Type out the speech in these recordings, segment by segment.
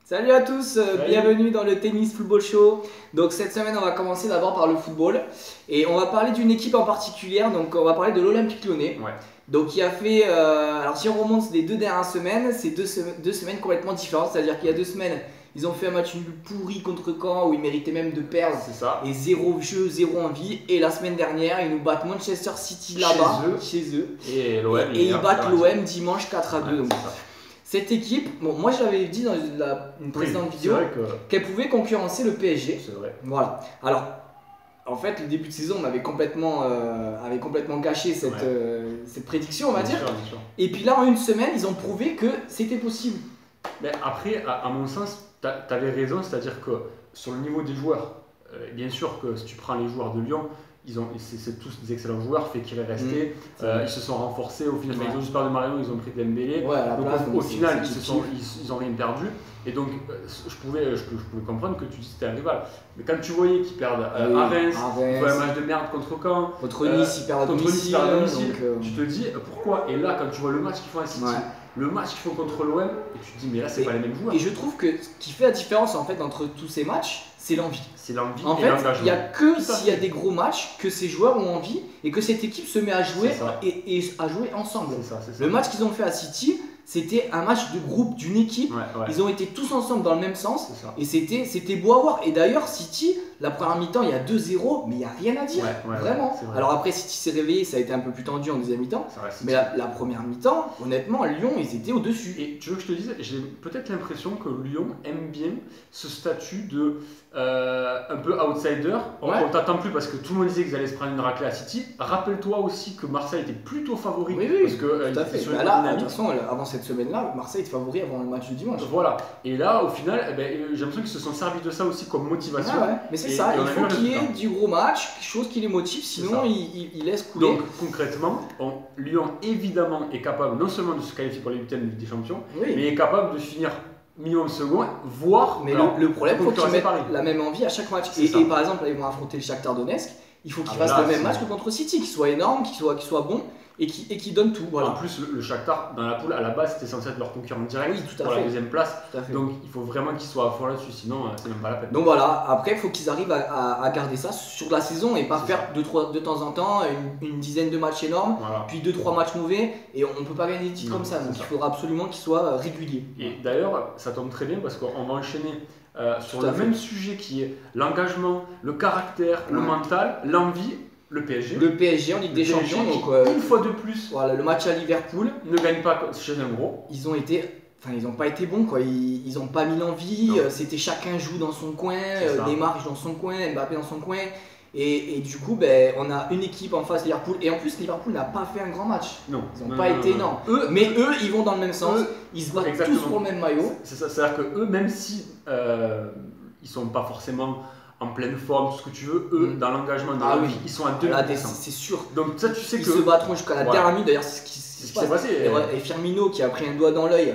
Salut à tous, bienvenue dans le Tennis Football Show. Donc cette semaine on va commencer d'abord par le football et on va parler d'une équipe en particulier, donc on va parler de l'Olympique Lyonnais. Ouais. Donc qui a fait, alors si on remonte les 2 dernières semaines, c'est deux semaines complètement différentes, c'est-à-dire qu'il y a 2 semaines ils ont fait un match nul pourri contre Caen où ils méritaient même de perdre. C'est ça. Et zéro jeu, zéro envie. Et la semaine dernière ils nous battent Manchester City là-bas, chez eux. Et l'OM. Et ils battent l'OM dimanche 4-2. Ouais, donc. Cette équipe, bon, moi je l'avais dit dans une précédente vidéo, qu'elle pouvait concurrencer le PSG. C'est vrai. Voilà. Alors, en fait, le début de saison, on avait complètement gâché cette prédiction, on va dire. Bien sûr. Et puis là, en une semaine, ils ont prouvé que c'était possible. Mais après, à mon sens, tu avais raison, c'est-à-dire que sur le niveau des joueurs, bien sûr que si tu prends les joueurs de Lyon, c'est tous des excellents joueurs, Fekir est resté, ils se sont renforcés, au final, ils ont juste perdu Mariano, ils ont pris Dembélé, donc au final ils n'ont rien perdu, et donc je pouvais comprendre que tu dis que c'était un rival, mais quand tu voyais qu'ils perdent à Reims, un match de merde contre Caen, contre Nice ils perdent à domicile, tu te dis pourquoi, et là quand tu vois le match qu'ils font à City, le match qu'ils font contre l'OM, et tu te dis mais là c'est pas les mêmes joueurs. Et je trouve que ce qui fait la différence en fait entre tous ces matchs, c'est l'envie. C'est l'envie en et fait, l'engagement. Il n'y a que s'il y a des gros matchs que ces joueurs ont envie et que cette équipe se met à jouer et à jouer ensemble. C'est ça. Le match qu'ils ont fait à City, c'était un match de groupe, d'une équipe. Ils ont été tous ensemble dans le même sens et c'était beau à voir. Et d'ailleurs, City, la première mi-temps, il y a 2-0, mais il n'y a rien à dire. Vraiment. Alors après, City s'est réveillé, ça a été un peu plus tendu en deuxième mi-temps. Mais la première mi-temps, honnêtement, Lyon, ils étaient au-dessus. Et tu veux que je te dise, j'ai peut-être l'impression que Lyon aime bien ce statut de un peu outsider. On t'attend plus parce que tout le monde disait qu'ils allaient se prendre une raclée à City. Rappelle-toi aussi que Marseille était plutôt favori. Parce que tout à fait. Là, de toute façon, avant cette semaine-là, Marseille est favori avant le match du dimanche. Voilà. Et là, au final, j'ai l'impression qu'ils se sont servis de ça aussi comme motivation. Mais c'est ça, il faut qu'il y ait du gros match, quelque chose qui les motive, sinon ils laissent couler. Donc concrètement, Lyon évidemment est capable non seulement de se qualifier pour les huitièmes de Ligue des Champions, mais est capable de finir minimum second, voire. Mais le problème, il faut qu'ils mettent la même envie à chaque match. Et par exemple, là, ils vont affronter le Shakhtar Donetsk, il faut qu'ils fassent le même match que contre City, qu'il soit énorme, qu'il soit bon. Et qui donne tout. Voilà. En plus, le Shakhtar, dans la poule, à la base, c'était censé être leur concurrent direct pour la deuxième place. Donc, il faut vraiment qu'ils soient à fond là-dessus, sinon, c'est même pas la peine. Donc voilà, après, il faut qu'ils arrivent à garder ça sur la saison et pas faire de temps en temps une dizaine de matchs énormes, puis 2-3 matchs mauvais, et on ne peut pas gagner des titres comme ça. Donc, il faudra absolument qu'ils soient réguliers. Et d'ailleurs, ça tombe très bien parce qu'on va enchaîner sur le même sujet qui est l'engagement, le caractère, le mental, l'envie. Le PSG en Ligue des Champions, donc une fois de plus, voilà, le match à Liverpool ne gagne pas chez un gros. Ils n'ont pas été bons quoi. Ils n'ont pas mis l'envie. C'était chacun joue dans son coin, Neymar joue dans son coin, Mbappé dans son coin. Et du coup, on a une équipe en face, Liverpool. Et en plus, Liverpool n'a pas fait un grand match. Non, ils n'ont pas été énormes. Mais eux, ils vont dans le même sens. Ils se battent tous pour le même maillot. C'est ça. C'est-à-dire que eux, même si ils sont pas forcément en pleine forme, tout ce que tu veux, eux, dans l'engagement, ils sont à 2%. C'est sûr. Donc ça, tu sais ils se battront jusqu'à la dernière minute. D'ailleurs, c'est ce qui s'est passé. Et Firmino, qui a pris un doigt dans l'œil,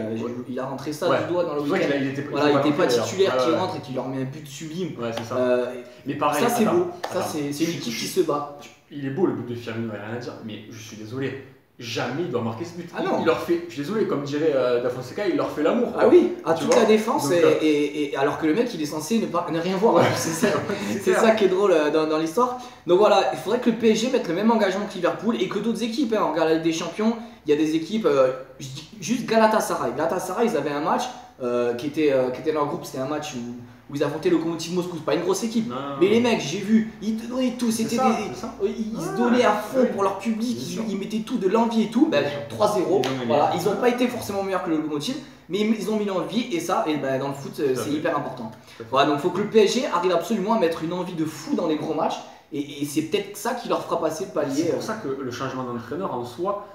il a rentré ça du doigt dans le week-end. Il n'était pas titulaire, qui rentre et qui leur met un but sublime. C'est ça. Mais pareil, ça c'est beau. Ça c'est une équipe qui se bat. Il est beau le but de Firmino, il n'y a rien à dire. Mais je suis désolé. Jamais il doit marquer ce but. Non. Il leur fait, je suis désolé, comme dirait Da Fonseca, il leur fait l'amour. Ah oui, à toute la défense, donc, et alors que le mec il est censé ne rien voir. C'est ça qui est drôle dans l'histoire. Donc voilà, il faudrait que le PSG mette le même engagement que Liverpool et que d'autres équipes. On regarde la Ligue des Champions, il y a des équipes, juste Galatasaray. Galatasaray, ils avaient un match qui était dans leur groupe, c'était un match où ils affrontaient le Lokomotiv Moscou, c'est pas une grosse équipe. Mais les mecs, j'ai vu, ils donnaient tout, ils se donnaient à fond pour leur public, ils mettaient tout, de l'envie et tout. 3-0, voilà. Ils n'ont pas été forcément meilleurs que le Lokomotiv, mais ils ont mis l'envie et ça, dans le foot, c'est hyper important. Voilà, donc il faut que le PSG arrive absolument à mettre une envie de fou dans les gros matchs et c'est peut-être ça qui leur fera passer le palier. C'est pour ça que le changement d'entraîneur en soi,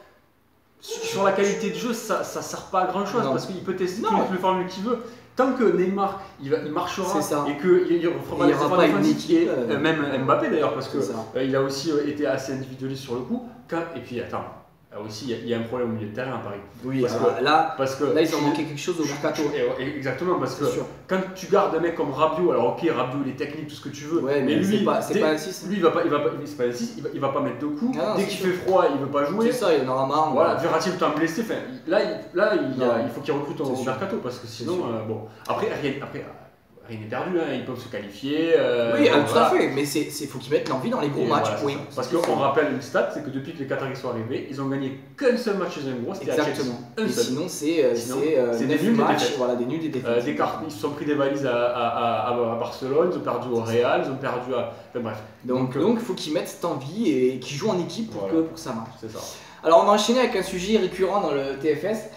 sur la qualité de jeu, ça sert pas à grand chose parce qu'il peut tester toutes les formules qu'il veut. Tant que Neymar il marchera et qu'il fera pas défensif, même Mbappé d'ailleurs, parce qu'il a aussi été assez individualiste sur le coup. Et puis attends, aussi, il y a un problème au milieu de terrain à Paris. Oui, là, ils ont manqué quelque chose au mercato. Exactement, parce que quand tu gardes un mec comme Rabiot, alors ok, Rabiot il est technique, tout ce que tu veux, mais lui, c'est pas un 6. Lui, il va pas mettre de coups. Dès qu'il fait froid, il veut pas jouer. C'est ça, il en aura marre. Voilà, Verratti tout le temps blessé. Il faut qu'il recrute au mercato, parce que sinon, bon. Après, rien n'est perdu, hein. Ils peuvent se qualifier. Oui, tout à fait, mais il faut qu'ils mettent l'envie dans les gros matchs. Voilà, oui. Parce qu'on rappelle une stat, c'est que depuis que les Qataris sont arrivés, ils ont gagné qu'un seul match chez un gros, c'était à Chelsea. Et sinon, c'est des nuls matchs, voilà, des nuls, des défaites. Ils se sont pris des valises à Barcelone, ils ont perdu au Real, ils ont perdu à. Enfin, bref. Donc il faut qu'ils mettent cette envie et qu'ils jouent en équipe pour que ça marche. C'est ça. Alors, on va enchaîner avec un sujet récurrent dans le TFS.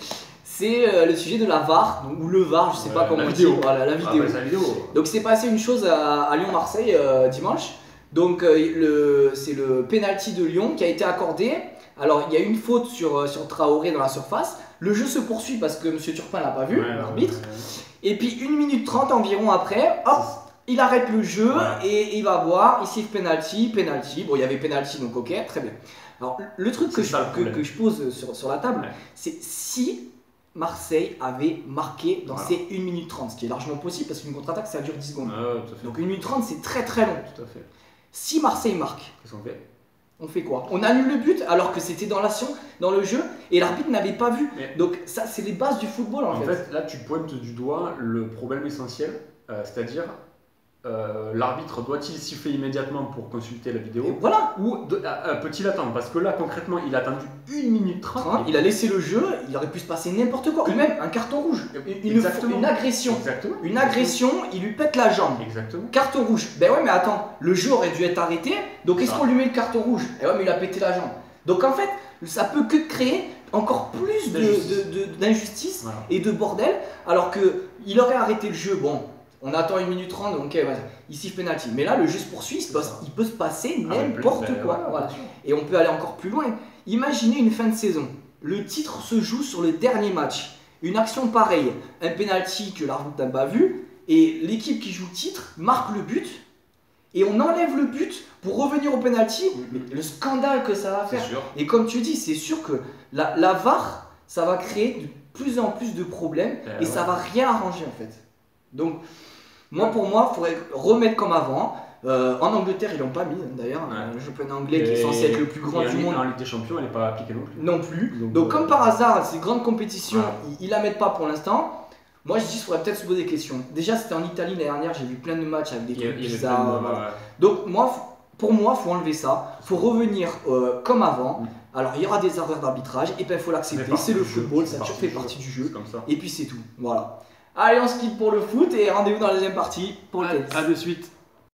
C'est le sujet de la VAR, ou le VAR, je sais pas comment dire. Voilà, la vidéo. La vidéo. Donc il s'est passé une chose à Lyon-Marseille dimanche. Donc c'est le penalty de Lyon qui a été accordé. Alors il y a une faute sur Traoré dans la surface. Le jeu se poursuit parce que M. Turpin l'a pas vu, l'arbitre. Et puis 1 minute 30 environ après, hop, il arrête le jeu et il va voir, il siffle penalty. Bon, il y avait penalty, donc ok, très bien. Alors le truc que je pose sur la table, c'est si Marseille avait marqué dans ces 1 minute 30, ce qui est largement possible parce qu'une contre-attaque ça dure 10 secondes. Donc 1 minute 30 c'est très très long. Tout à fait. Si Marseille marque, qu'est-ce qu'on fait ? On fait quoi ? On annule le but alors que c'était dans l'action, dans le jeu et l'arbitre n'avait pas vu. Donc ça c'est les bases du football en fait. En fait là tu pointes du doigt le problème essentiel, c'est-à-dire l'arbitre doit-il siffler immédiatement pour consulter la vidéo ? Et voilà. Ou peut-il attendre ? Parce que là concrètement il a attendu 1 minute 30. Il a laissé le jeu, il aurait pu se passer n'importe quoi, ou même un carton rouge, une agression. Exactement. Une agression, il lui pète la jambe. Exactement. Carton rouge. Ben ouais mais attends, le jeu aurait dû être arrêté, donc est-ce qu'on lui met le carton rouge ? Eh ouais mais il a pété la jambe. Donc en fait, ça peut que créer encore plus d'injustice et de bordel, alors qu'il aurait arrêté le jeu, bon. On attend 1 minute 30, donc il siffle penalty. Mais là, le jeu se poursuit, il peut se passer n'importe quoi. Voilà. Et on peut aller encore plus loin. Imaginez une fin de saison. Le titre se joue sur le dernier match. Une action pareille, un penalty que l'arbitre n'a pas vu, et l'équipe qui joue le titre marque le but, et on enlève le but pour revenir au penalty. Le scandale que ça va faire. Et comme tu dis, c'est sûr que la VAR, ça va créer de plus en plus de problèmes, et ça va rien arranger en fait. Donc, pour moi, il faudrait remettre comme avant. En Angleterre, ils l'ont pas mis d'ailleurs. Le championnat anglais qui est censé être le plus grand du monde. En Ligue des Champions, elle n'est pas appliquée non plus. Donc comme par hasard, ces grandes compétitions, ils la mettent pas pour l'instant. Moi, je dis qu'il faudrait peut-être se poser des questions. Déjà, c'était en Italie l'année dernière, j'ai vu plein de matchs avec des trucs bizarres. Donc, pour moi, il faut enlever ça. Il faut revenir comme avant. Alors, il y aura des erreurs d'arbitrage, et il faut l'accepter. C'est le football, ça fait partie du jeu. Et puis, c'est tout. Voilà. Allez, on se quitte pour le foot et rendez-vous dans la deuxième partie pour le tennis. À de suite.